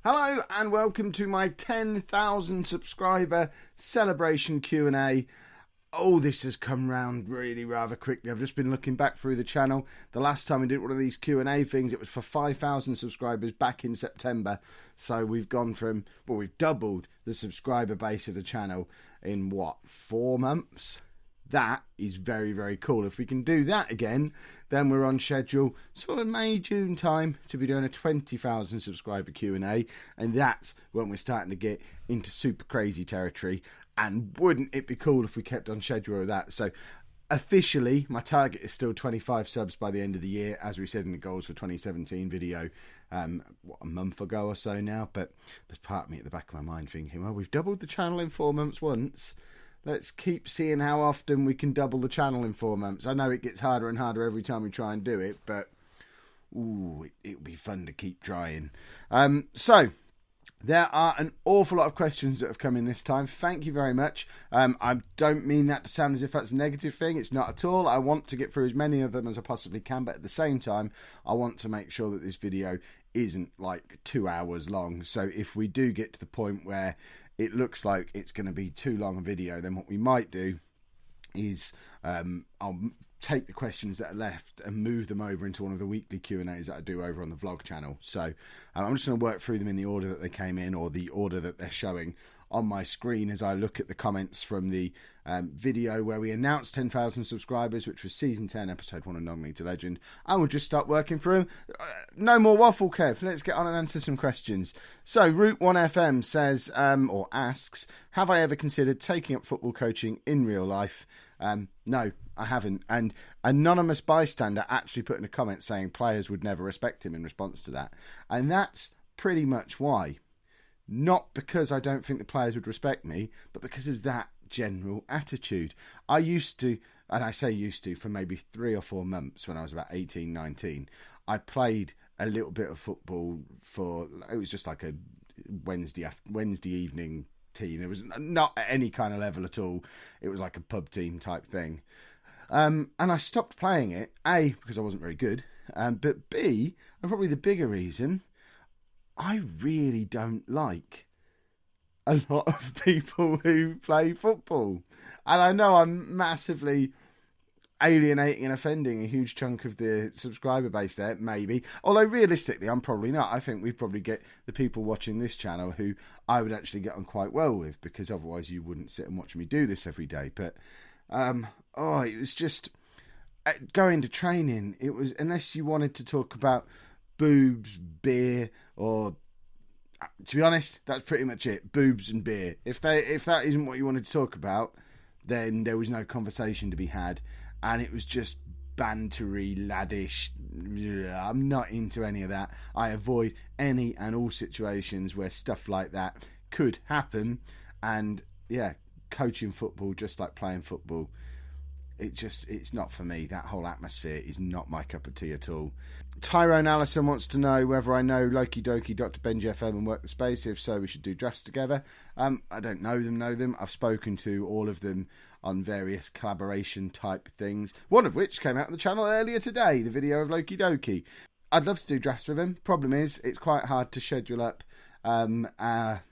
Hello and welcome to my 10,000 subscriber celebration Q&A. Oh, this has come round really rather quickly. I've just been looking back through the channel. The last time we did one of these Q&A things, it was for 5,000 subscribers back in September. So we've gone from, well, we've doubled the subscriber base of the channel in, 4 months? That is very, very cool. If we can do that again, then we're on schedule sort of May, June time to be doing a 20,000 subscriber Q&A. And that's when we're starting to get into super crazy territory. And wouldn't it be cool if we kept on schedule with that? So officially, my target is still 25 subs by the end of the year, as we said in the goals for 2017 video, a month ago or so now. But there's part of me at the back of my mind thinking, well, we've doubled the channel in 4 months once. Let's keep seeing how often we can double the channel in 4 months. I know it gets harder and harder every time we try and do it, but ooh, it'll be fun to keep trying. So there are an awful lot of questions that have come in this time. Thank you very much. I don't mean that to sound as if that's a negative thing. It's not at all. I want to get through as many of them as I possibly can, but at the same time, I want to make sure that this video isn't like 2 hours long. So if we do get to the point where it looks like it's going to be too long a video, then what we might do is I'll take the questions that are left and move them over into one of the weekly Q&As that I do over on the vlog channel. So I'm just going to work through them in the order that they came in, or the order that they're showing on my screen as I look at the comments from the video where we announced 10,000 subscribers, which was season 10 episode 1 of Anomaly to Legend. I will just start working through. No more waffle, Kev. Let's get on and answer some questions. So Route 1 FM says or asks, have I ever considered taking up football coaching in real life? No, I haven't. And Anonymous Bystander actually put in a comment saying players would never respect him in response to that. And that's pretty much why. Not because I don't think the players would respect me, but because of that general attitude. I used to, and I say used to, for maybe 3 or 4 months when I was about 18, 19, I played a little bit of football for, it was just like a Wednesday evening team. It was not at any kind of level at all. It was like a pub team type thing. And I stopped playing it, A, because I wasn't very good, but B, and probably the bigger reason, I really don't like a lot of people who play football. And I know I'm massively alienating and offending a huge chunk of the subscriber base there, maybe. Although realistically, I'm probably not. I think we probably get the people watching this channel who I would actually get on quite well with, because otherwise you wouldn't sit and watch me do this every day. But, it was just going to training. It was, unless you wanted to talk about boobs, beer, or, to be honest, that's pretty much it. Boobs and beer. If that isn't what you wanted to talk about, then there was no conversation to be had, and it was just bantery, laddish. I'm not into any of that. I avoid any and all situations where stuff like that could happen. And yeah, coaching football, just like playing football, it's not for me. That whole atmosphere is not my cup of tea at all. Tyrone Allison wants to know whether I know Loki Dokie, Dr. Benji FM and Work the Space. If so, we should do drafts together. I don't know them. I've spoken to all of them on various collaboration type things, one of which came out on the channel earlier today, the video of Loki Dokie. I'd love to do drafts with him. Problem is, it's quite hard to schedule up our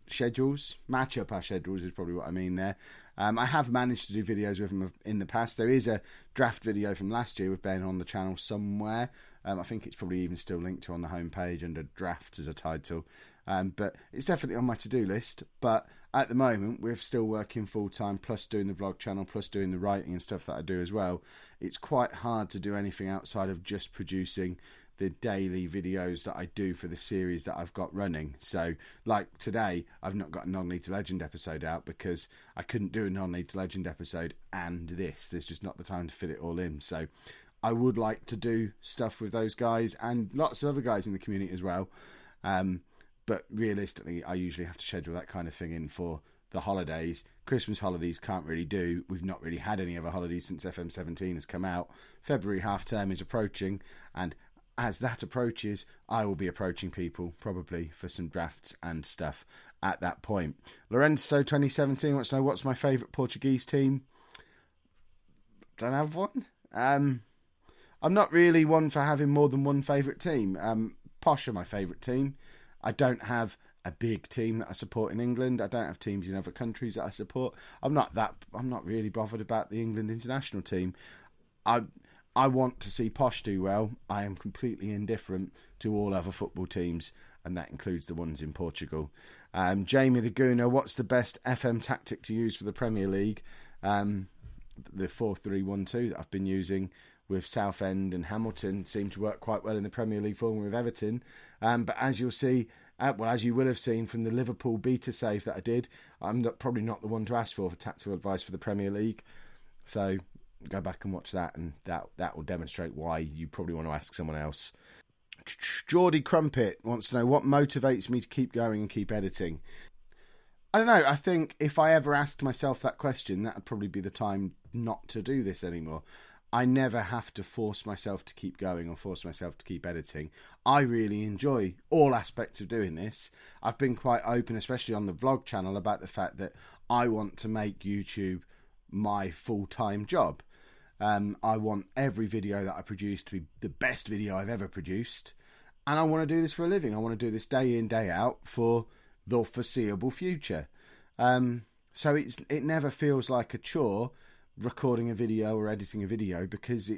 schedules. Match up our schedules is probably what I mean there. I have managed to do videos with him in the past. There is a draft video from last year with Ben on the channel somewhere. I think it's probably even still linked to on the homepage under drafts as a title. But it's definitely on my to-do list. But at the moment, we're still working full-time, plus doing the vlog channel, plus doing the writing and stuff that I do as well. It's quite hard to do anything outside of just producing the daily videos that I do for the series that I've got running. So, like today, I've not got a Non-League to Legend episode out because I couldn't do a Non-League to Legend episode and this. There's just not the time to fit it all in. So, I would like to do stuff with those guys and lots of other guys in the community as well. But realistically, I usually have to schedule that kind of thing in for the holidays. Christmas holidays can't really do. We've not really had any other holidays since FM17 has come out. February half term is approaching, and as that approaches, I will be approaching people probably for some drafts and stuff at that point. Lorenzo 2017 wants to know what's my favourite Portuguese team. Don't have one. I'm not really one for having more than one favourite team. Posh are my favourite team. I don't have a big team that I support in England. I don't have teams in other countries that I support. I'm not really bothered about the England international team. I want to see Posh do well. I am completely indifferent to all other football teams, and that includes the ones in Portugal. Jamie the Gooner, what's the best FM tactic to use for the Premier League? The 4-3-1-2 that I've been using with Southend and Hamilton seemed to work quite well in the Premier League form with Everton. But as you'll see, as you will have seen from the Liverpool beta save that I did, I'm probably not the one to ask for tactical advice for the Premier League. So go back and watch that, and that will demonstrate why you probably want to ask someone else. Geordie Crumpet wants to know what motivates me to keep going and keep editing. I don't know. I think if I ever asked myself that question, that would probably be the time not to do this anymore. I never have to force myself to keep going or force myself to keep editing. I really enjoy all aspects of doing this. I've been quite open, especially on the vlog channel, about the fact that I want to make YouTube my full-time job. I want every video that I produce to be the best video I've ever produced. And I want to do this for a living. I want to do this day in, day out for the foreseeable future. So it never feels like a chore recording a video or editing a video, because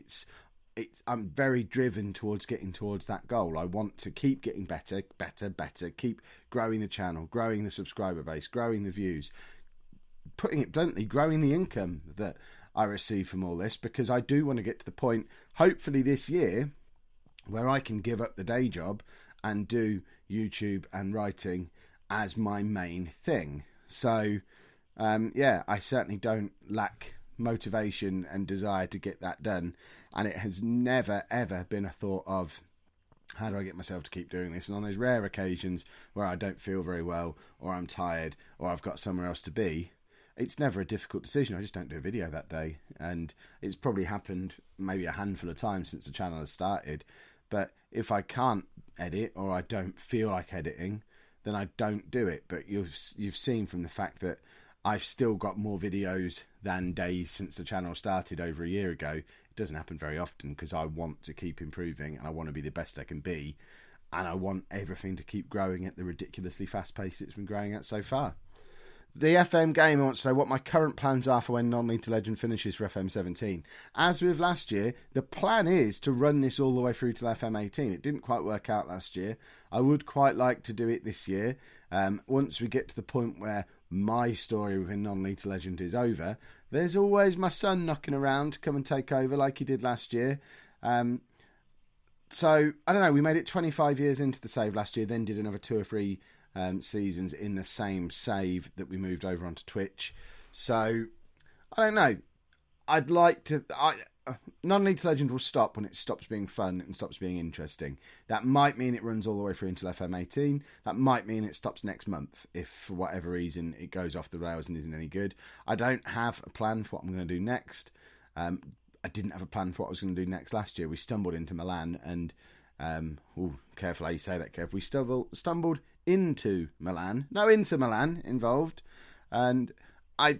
I'm very driven towards getting towards that goal. I want to keep getting better, keep growing the channel, growing the subscriber base, growing the views, putting it bluntly, growing the income that I receive from all this, because I do want to get to the point, hopefully this year, where I can give up the day job and do YouTube and writing as my main thing. So, I certainly don't lack motivation and desire to get that done, and it has never ever been a thought of how do I get myself to keep doing this. And on those rare occasions where I don't feel very well, or I'm tired, or I've got somewhere else to be, it's never a difficult decision. I just don't do a video that day, and it's probably happened maybe a handful of times since the channel has started. But if I can't edit, or I don't feel like editing, then I don't do it. But you've seen from the fact that I've still got more videos than days since the channel started over a year ago. It doesn't happen very often, because I want to keep improving, and I want to be the best I can be, and I want everything to keep growing at the ridiculously fast pace it's been growing at so far. The FM Gamer wants to know what my current plans are for when Non-League to Legend finishes for FM 17. As with last year, the plan is to run this all the way through to FM 18. It didn't quite work out last year. I would quite like to do it this year. Once we get to the point where my story within Non-League to Legend is over, there's always my son knocking around to come and take over like he did last year. So, I don't know, we made it 25 years into the save last year, then did another 2 or 3 seasons in the same save that we moved over onto Twitch. So, I don't know. I'd like to... Non-League to Legend will stop when it stops being fun and stops being interesting. That might mean it runs all the way through until FM 18. That might mean it stops next month if, for whatever reason, it goes off the rails and isn't any good. I don't have a plan for what I'm going to do next. I didn't have a plan for what I was going to do next last year. We stumbled into Milan and... careful how you say that, Kev. We stumbled into Milan. No Inter Milan involved. And I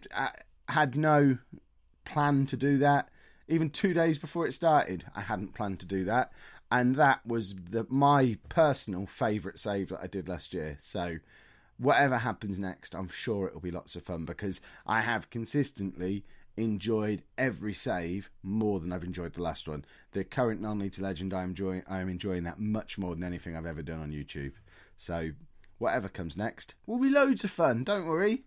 had no plan to do that. Even 2 days before it started, I hadn't planned to do that. And that was my personal favourite save that I did last year. So whatever happens next, I'm sure it'll be lots of fun, because I have consistently enjoyed every save more than I've enjoyed the last one. The current Non-League to Legend, I am enjoying that much more than anything I've ever done on YouTube. So whatever comes next will be loads of fun, don't worry.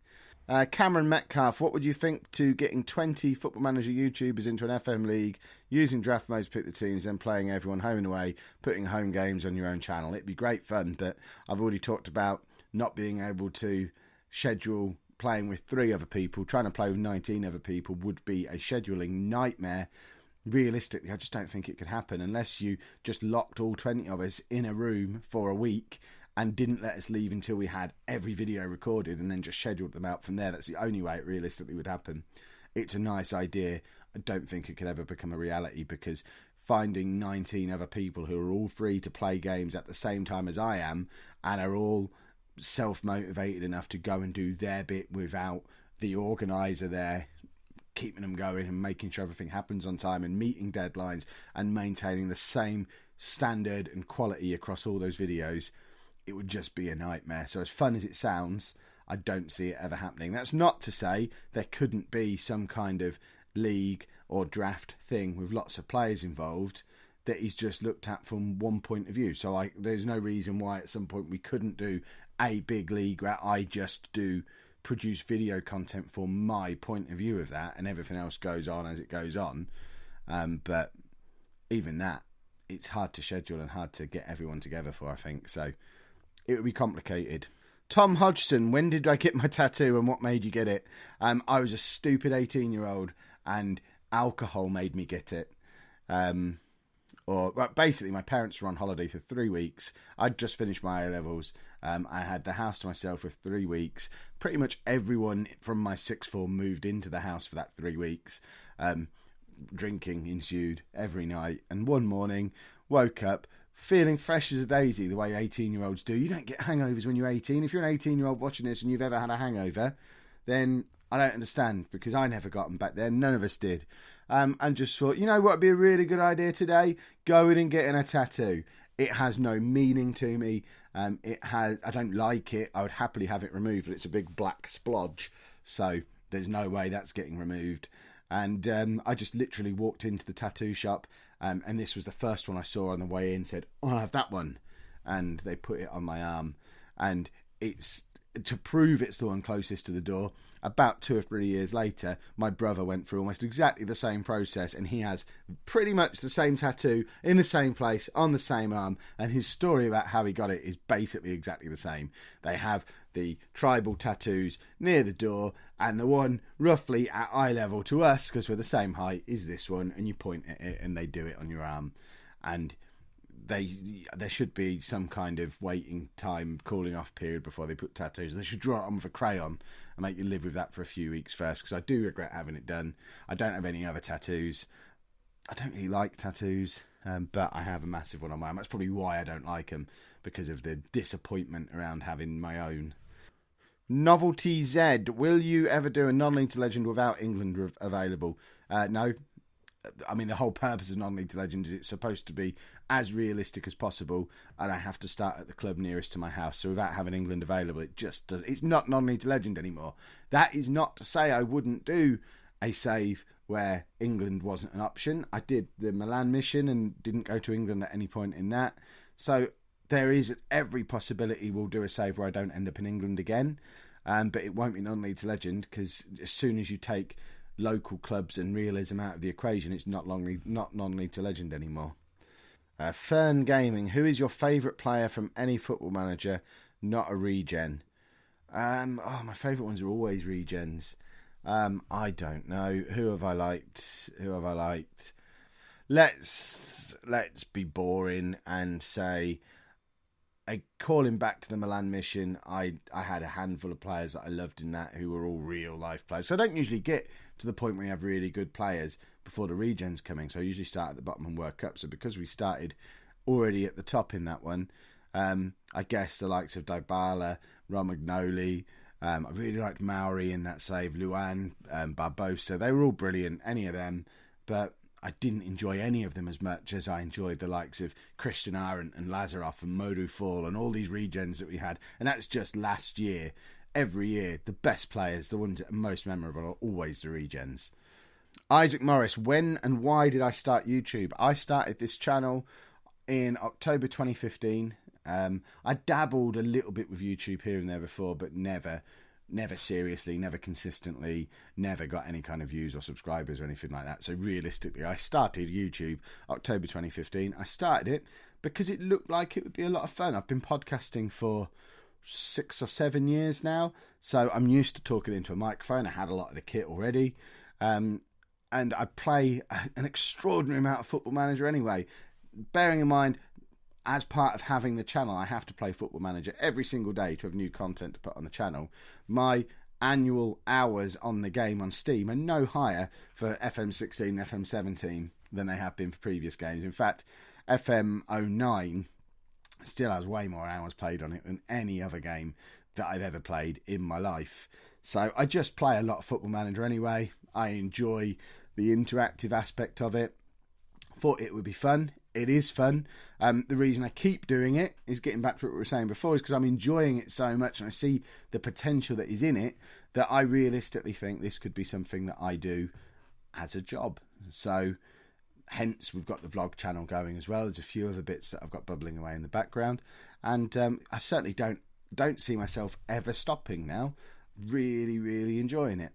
Cameron Metcalf, what would you think to getting 20 Football Manager YouTubers into an FM league, using draft modes to pick the teams, then playing everyone home and away, putting home games on your own channel? It'd be great fun, but I've already talked about not being able to schedule playing with 3 other people. Trying to play with 19 other people would be a scheduling nightmare. Realistically, I just don't think it could happen unless you just locked all 20 of us in a room for a week and didn't let us leave until we had every video recorded, and then just scheduled them out from there. That's the only way it realistically would happen. It's a nice idea. I don't think it could ever become a reality, because finding 19 other people who are all free to play games at the same time as I am, and are all self-motivated enough to go and do their bit without the organiser there keeping them going and making sure everything happens on time and meeting deadlines and maintaining the same standard and quality across all those videos, it would just be a nightmare. So as fun as it sounds, I don't see it ever happening. That's not to say there couldn't be some kind of league or draft thing with lots of players involved that is just looked at from one point of view. So there's no reason why at some point we couldn't do a big league where I just produce video content for my point of view of that, and everything else goes on as it goes on. But even that, it's hard to schedule and hard to get everyone together for, I think. So it would be complicated. Tom Hodgson, when did I get my tattoo and what made you get it? I was a stupid 18-year-old and alcohol made me get it. Basically, my parents were on holiday for 3 weeks. I'd just finished my A-levels. I had the house to myself for 3 weeks. Pretty much everyone from my sixth form moved into the house for that 3 weeks. Drinking ensued every night. And one morning, woke up feeling fresh as a daisy, the way 18-year-olds do. You don't get hangovers when you're 18. If you're an 18-year-old watching this and you've ever had a hangover, then I don't understand, because I never got them back then. None of us did. And just thought, you know what would be a really good idea today? Going and getting a tattoo. It has no meaning to me. I don't like it. I would happily have it removed, but it's a big black splodge, so there's no way that's getting removed. And I just literally walked into the tattoo shop, and this was the first one I saw on the way in. Said, "I'll have that one," and they put it on my arm, and it's to prove it's the one closest to the door. About 2 or 3 years later, my brother went through almost exactly the same process, and he has pretty much the same tattoo in the same place on the same arm, and his story about how he got it is basically exactly the same. They have the tribal tattoos near the door, and the one roughly at eye level to us, because we're the same height, is this one, and you point at it and they do it on your arm. And there should be some kind of waiting time, cooling off period before they put tattoos. They should draw it on with a crayon and make you live with that for a few weeks first, because I do regret having it done. I don't have any other tattoos. I don't really like tattoos, but I have a massive one on my arm. That's probably why I don't like them, because of the disappointment around having my own. Novelty Z, will you ever do a non-league to legend without England available? No. I mean, the whole purpose of non-league to legend is it's supposed to be as realistic as possible, and I have to start at the club nearest to my house. So without having England available, it just does. It's not non-league to legend anymore. That is not to say I wouldn't do a save where England wasn't an option. I did the Milan mission and didn't go to England at any point in that. So there is every possibility we'll do a save where I don't end up in England again. But it won't be non-league to legend, because as soon as you take local clubs and realism out of the equation, it's not non-league to legend anymore. Fern Gaming, who is your favourite player from any Football Manager, not a regen? My favourite ones are always regens. I don't know. Who have I liked? Let's be boring and say, calling back to the Milan mission, I had a handful of players that I loved in that who were all real life players. So I don't usually get to the point where you have really good players before the regens coming. So I usually start at the bottom and work up. So because we started already at the top in that one, I guess the likes of Dybala, Romagnoli, I really liked Maori in that save, Luan, Barbosa. They were all brilliant, any of them, but I didn't enjoy any of them as much as I enjoyed the likes of Christian Arendt and Lazarov and Modu Fall and all these regens that we had. And that's just last year. Every year, the best players, the ones that are most memorable, are always the regens. Isaac Morris, when and why did I start YouTube? I started this channel in October 2015. I dabbled a little bit with YouTube here and there before, but never seriously, never consistently, never got any kind of views or subscribers or anything like that. So realistically, I started YouTube October 2015. I started it because it looked like it would be a lot of fun. I've been podcasting for 6 or 7 years now, so I'm used to talking into a microphone. I had a lot of the kit already, and I play an extraordinary amount of Football Manager anyway. Bearing in mind, as part of having the channel, I have to play Football Manager every single day to have new content to put on the channel. My annual hours on the game on Steam are no higher for FM16, FM17 than they have been for previous games. In fact, FM09 still has way more hours played on it than any other game that I've ever played in my life. So I just play a lot of Football Manager anyway. I enjoy the interactive aspect of it. Thought it would be fun. It is fun. The reason I keep doing it is getting back to what we were saying before, is because I'm enjoying it so much and I see the potential that is in it, that I realistically think this could be something that I do as a job. So hence we've got the vlog channel going as well. There's a few other bits that I've got bubbling away in the background, and I certainly don't see myself ever stopping now. Really enjoying it.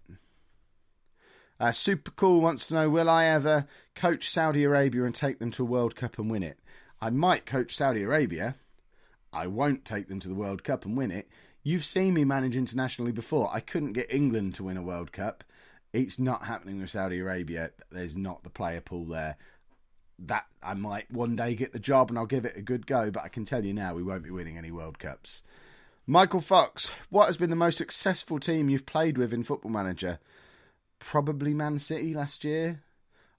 Super Cool wants to know, will I ever coach Saudi Arabia and take them to a World Cup and win it? I might coach Saudi Arabia. I won't take them to the World Cup and win it. You've seen me manage internationally before. I couldn't get England to win a World Cup. It's not happening with Saudi Arabia. There's not the player pool there. That I might one day get the job and I'll give it a good go, but I can tell you now we won't be winning any World Cups. Michael Fox, what has been the most successful team you've played with in Football Manager? Probably Man City last year,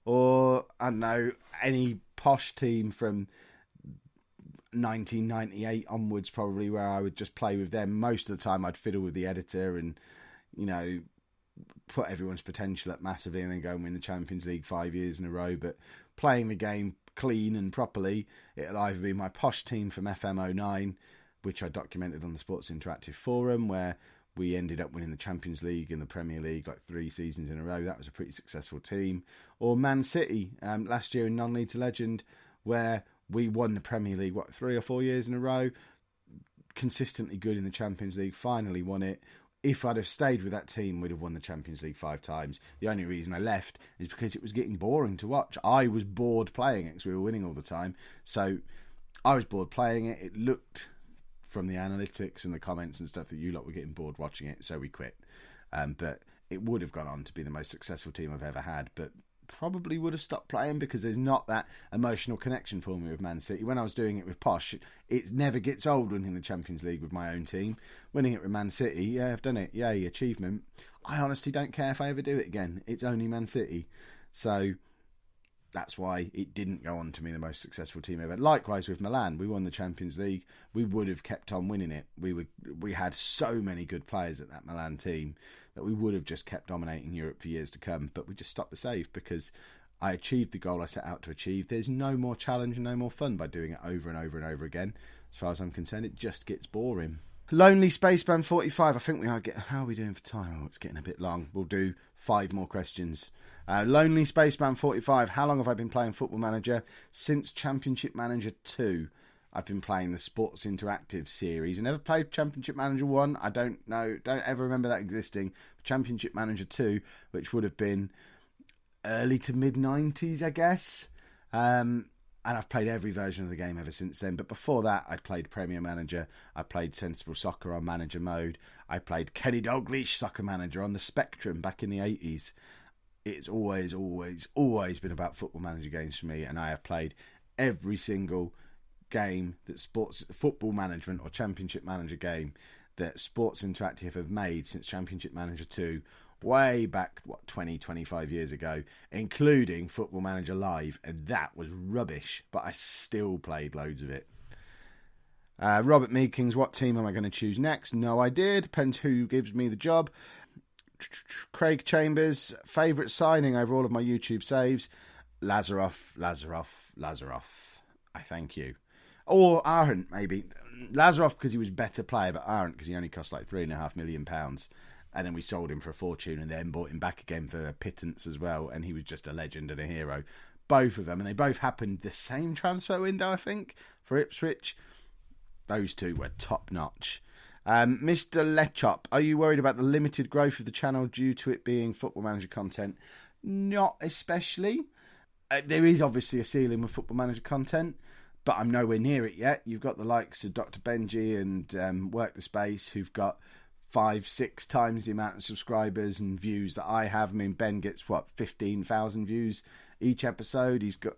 or I don't know, any posh team from 1998 onwards, probably, where I would just play with them. Most of the time I'd fiddle with the editor and, you know, put everyone's potential up massively and then go and win the Champions League 5 years in a row. But playing the game clean and properly, it'll either be my posh team from FM09, which I documented on the Sports Interactive Forum, where we ended up winning the Champions League and the Premier League like 3 seasons in a row. That was a pretty successful team. Or Man City last year in Non-League to Legend, where we won the Premier League, 3 or 4 years in a row. Consistently good in the Champions League, finally won it. If I'd have stayed with that team, we'd have won the Champions League 5 times. The only reason I left is because it was getting boring to watch. I was bored playing it because we were winning all the time. So I was bored playing it. It looked, from the analytics and the comments and stuff, that you lot were getting bored watching it, so we quit. But it would have gone on to be the most successful team I've ever had, but probably would have stopped playing because there's not that emotional connection for me with Man City. When I was doing it with Posh, it never gets old winning the Champions League with my own team. Winning it with Man City, yeah, I've done it, yay, achievement. I honestly don't care if I ever do it again. It's only Man City. So that's why it didn't go on to be the most successful team ever. Likewise with Milan, we won the Champions League. We would have kept on winning it. We had so many good players at that Milan team that we would have just kept dominating Europe for years to come. But we just stopped the save because I achieved the goal I set out to achieve. There's no more challenge and no more fun by doing it over and over and over again. As far as I'm concerned, it just gets boring. Lonely Spaceman 45. I think how are we doing for time? Oh, it's getting a bit long. We'll do 5 more questions. Lonely Spaceman 45. How long have I been playing Football Manager? Since Championship Manager 2. I've been playing the Sports Interactive series. I never played Championship Manager 1. I don't know. Don't ever remember that existing. Championship Manager 2, which would have been early to mid-90s, I guess. And I've played every version of the game ever since then. But before that, I played Premier Manager. I played Sensible Soccer on Manager Mode. I played Kenny Dalglish Soccer Manager on the Spectrum back in the 80s. It's always been about Football Manager games for me. And I have played every single game that Football Management or Championship Manager game that Sports Interactive have made since Championship Manager 2. Way back, 25 years ago, including Football Manager Live, and that was rubbish, but I still played loads of it. Robert Meekings, what team am I going to choose next? No idea, depends who gives me the job. Craig Chambers, favourite signing over all of my YouTube saves? Lazaroff, I thank you. Or Arendt, maybe. Lazaroff because he was a better player, but Arendt because he only cost like £3.5 million. And then we sold him for a fortune and then bought him back again for a pittance as well. And he was just a legend and a hero. Both of them. And they both happened the same transfer window, I think, for Ipswich. Those two were top notch. Mr. Lechop, are you worried about the limited growth of the channel due to it being Football Manager content? Not especially. There is obviously a ceiling with Football Manager content, but I'm nowhere near it yet. You've got the likes of Dr. Benji and Work the Space who've got 5-6 times the amount of subscribers and views that I have. I mean, Ben gets 15,000 views each episode. He's got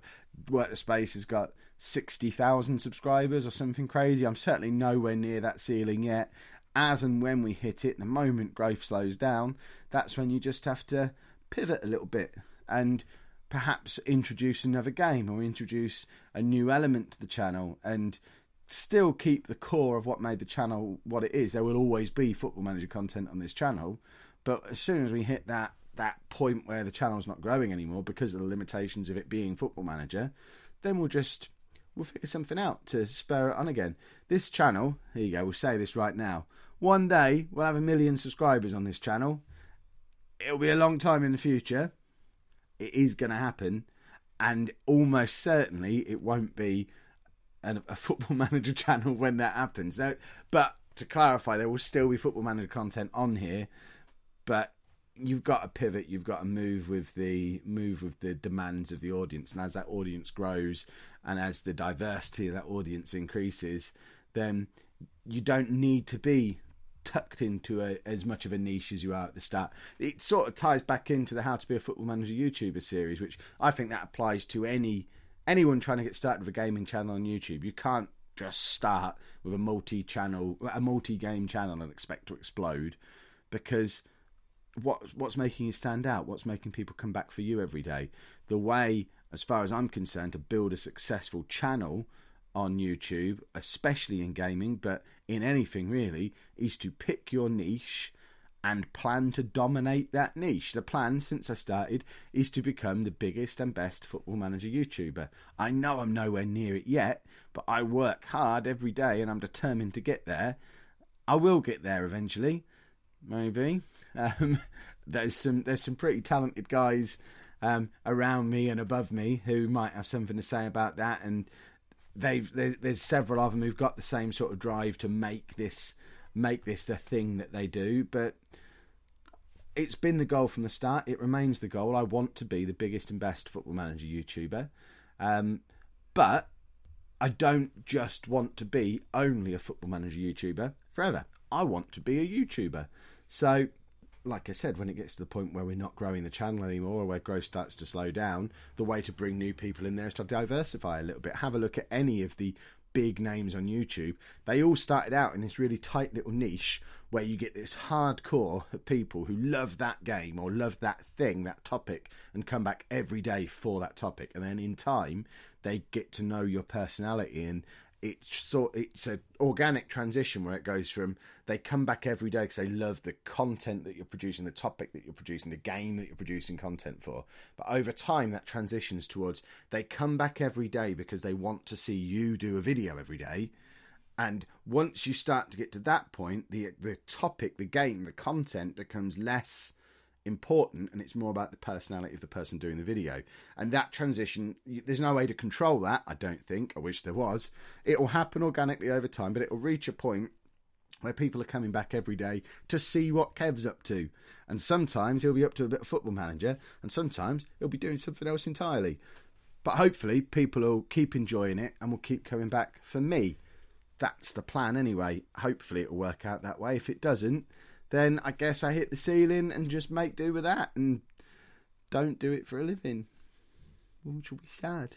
Work the Space has got 60,000 subscribers or something crazy. I'm certainly nowhere near that ceiling yet. As and when we hit it, the moment growth slows down, that's when you just have to pivot a little bit and perhaps introduce another game or introduce a new element to the channel and still keep the core of what made the channel what it is. There will always be Football Manager content on this channel, but as soon as we hit that point where the channel's not growing anymore because of the limitations of it being Football Manager, then we'll just we'll figure something out to spur it on again. This channel, here you go, we'll say this right now. One day, we'll have 1 million subscribers on this channel. It'll be a long time in the future. It is going to happen. And almost certainly, it won't be a Football Manager channel when that happens. Now, but to clarify, there will still be Football Manager content on here. But you've got to pivot. You've got to move with the demands of the audience. And as that audience grows, and as the diversity of that audience increases, then you don't need to be tucked into as much of a niche as you are at the start. It sort of ties back into the How to Be a Football Manager YouTuber series, which I think that applies to anyone trying to get started with a gaming channel on YouTube. You can't just start with a multi-game channel and expect to explode, because what's making you stand out? What's making people come back for you every day? The way, as far as I'm concerned, to build a successful channel on YouTube, especially in gaming, but in anything really, is to pick your niche and plan to dominate that niche. The plan, since I started, is to become the biggest and best Football Manager YouTuber. I know I'm nowhere near it yet, but I work hard every day and I'm determined to get there. I will get there eventually, maybe. There's some pretty talented guys around me and above me who might have something to say about that, and there's several of them who've got the same sort of drive to make this the thing that they do. But it's been the goal from the start. It remains the goal. I want to be the biggest and best Football Manager YouTuber, but I don't just want to be only a Football Manager YouTuber forever. I want to be a YouTuber. So, like I said, when it gets to the point where we're not growing the channel anymore, or where growth starts to slow down, the way to bring new people in there is to diversify a little bit. Have a look at any of the big names on YouTube. They all started out in this really tight little niche where you get this hardcore of people who love that game or love that thing, that topic, and come back every day for that topic. And then in time, they get to know your personality, and it's an organic transition where it goes from they come back every day because they love the content that you're producing, the topic that you're producing, the game that you're producing content for. But over time, that transitions towards they come back every day because they want to see you do a video every day. And once you start to get to that point, the topic, the game, the content becomes less important, and it's more about the personality of the person doing the video. And that transition, there's no way to control that, I don't think. I wish there was. It will happen organically over time, but it will reach a point where people are coming back every day to see what Kev's up to. And sometimes he'll be up to a bit of Football Manager, and sometimes he'll be doing something else entirely. But hopefully people will keep enjoying it and will keep coming back for me. That's the plan anyway. Hopefully it will work out that way. If it doesn't, then I guess I hit the ceiling and just make do with that and don't do it for a living, which will be sad.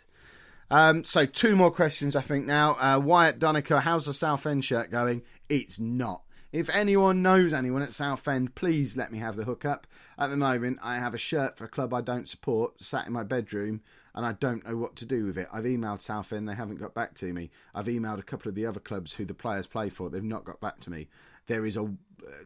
So 2 more questions, I think, now. Wyatt Doneker, how's the Southend shirt going? It's not. If anyone knows anyone at Southend, please let me have the hookup. At the moment, I have a shirt for a club I don't support sat in my bedroom, and I don't know what to do with it. I've emailed Southend, they haven't got back to me. I've emailed a couple of the other clubs who the players play for, they've not got back to me. There is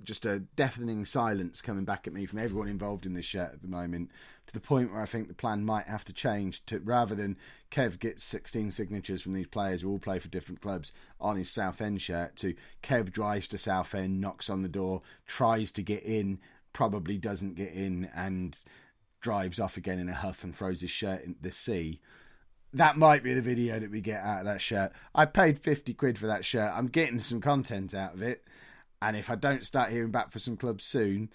just a deafening silence coming back at me from everyone involved in this shirt at the moment, to the point where I think the plan might have to change to, rather than Kev gets 16 signatures from these players who all play for different clubs on his Southend shirt, to Kev drives to Southend, knocks on the door, tries to get in, probably doesn't get in, and drives off again in a huff and throws his shirt in the sea. That might be the video that we get out of that shirt. I paid 50 quid for that shirt. I'm getting some content out of it. And if I don't start hearing back for some clubs soon,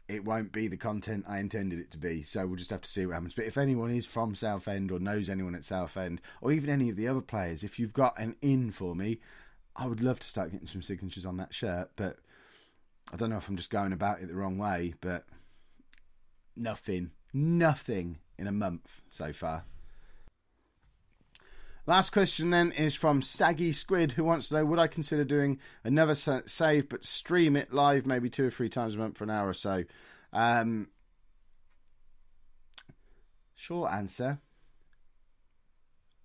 it won't be the content I intended it to be. So we'll just have to see what happens. But if anyone is from Southend or knows anyone at Southend, or even any of the other players, if you've got an in for me, I would love to start getting some signatures on that shirt. But I don't know if I'm just going about it the wrong way. But nothing in a month so far. Last question then is from Saggy Squid, who wants to know, would I consider doing another save but stream it live maybe 2 or 3 times a month for an hour or so? Short answer,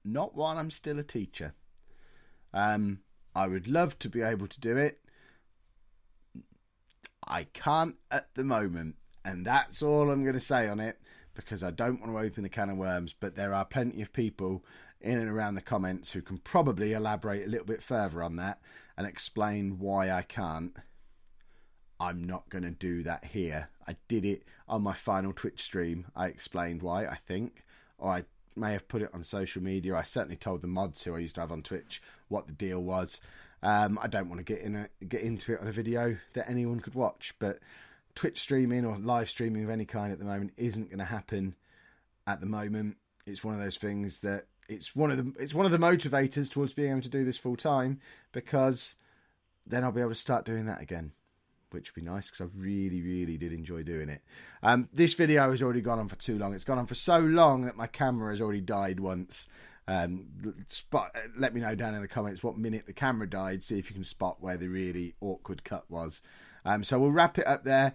not while I'm still a teacher. I would love to be able to do it. I can't at the moment, and that's all I'm going to say on it, because I don't want to open a can of worms. But there are plenty of people in and around the comments who can probably elaborate a little bit further on that and explain why I can't. I'm not going to do that here. I did it on my final Twitch stream. I explained why, I think, or I may have put it on social media. I certainly told the mods who I used to have on Twitch what the deal was. I don't want to get into it on a video that anyone could watch, but Twitch streaming or live streaming of any kind at the moment isn't going to happen at the moment. It's one of those things that it's one of the motivators towards being able to do this full time, because then I'll be able to start doing that again, which would be nice, because I really, really did enjoy doing it. This video has already gone on for too long. It's gone on for so long that my camera has already died once. Let me know down in the comments what minute the camera died. See if you can spot where the really awkward cut was. So we'll wrap it up there.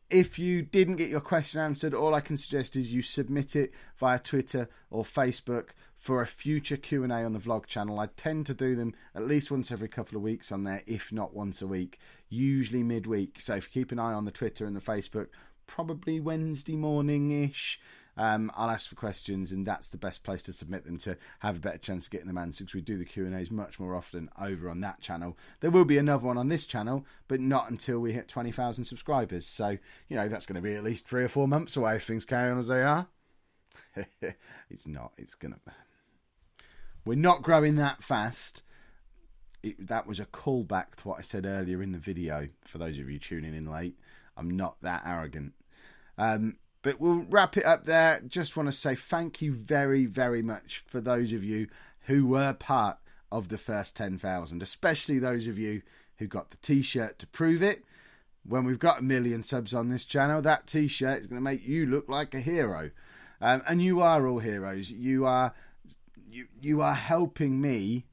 If you didn't get your question answered, all I can suggest is you submit it via Twitter or Facebook for a future Q&A on the vlog channel. I tend to do them at least once every couple of weeks on there, if not once a week, usually midweek. So if you keep an eye on the Twitter and the Facebook, probably Wednesday morning-ish, I'll ask for questions, and that's the best place to submit them to have a better chance of getting them answered, because we do the Q&As much more often over on that channel. There will be another one on this channel, but not until we hit 20,000 subscribers. So, you know, that's going to be at least 3 or 4 months away if things carry on as they are. It's not. We're not growing that fast. That was a callback to what I said earlier in the video, for those of you tuning in late. I'm not that arrogant. But we'll wrap it up there. Just want to say thank you very, very much for those of you who were part of the first 10,000, especially those of you who got the t-shirt to prove it. When we've got 1 million subs on this channel, that t-shirt is going to make you look like a hero. And you are all heroes. You are helping me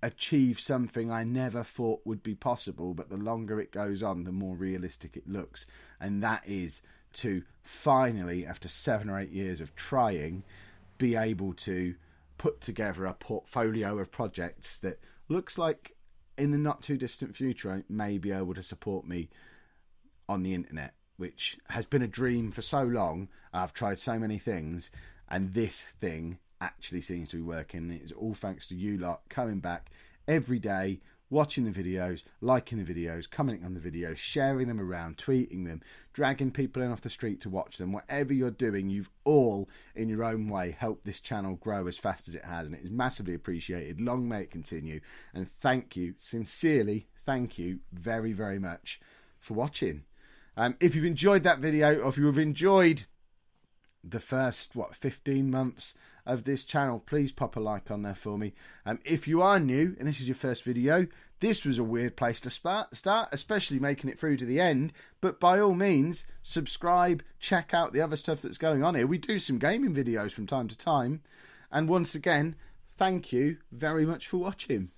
achieve something I never thought would be possible, but the longer it goes on, the more realistic it looks. And that is to finally, after 7 or 8 years of trying, be able to put together a portfolio of projects that looks like in the not too distant future I may be able to support me on the internet, which has been a dream for so long. I've tried so many things, and this thing actually seems to be working. It's all thanks to you lot coming back every day, watching the videos, liking the videos, commenting on the videos, sharing them around, tweeting them, dragging people in off the street to watch them. Whatever you're doing, you've all, in your own way, helped this channel grow as fast as it has, and it is massively appreciated. Long may it continue, and thank you, sincerely, thank you very, very much for watching. If you've enjoyed that video, or if you've enjoyed the first 15 months of this channel, please pop a like on there for me. If you are new and this is your first video, this was a weird place to start, especially making it through to the end, but by all means subscribe, check out the other stuff that's going on here. We do some gaming videos from time to time, and once again, thank you very much for watching.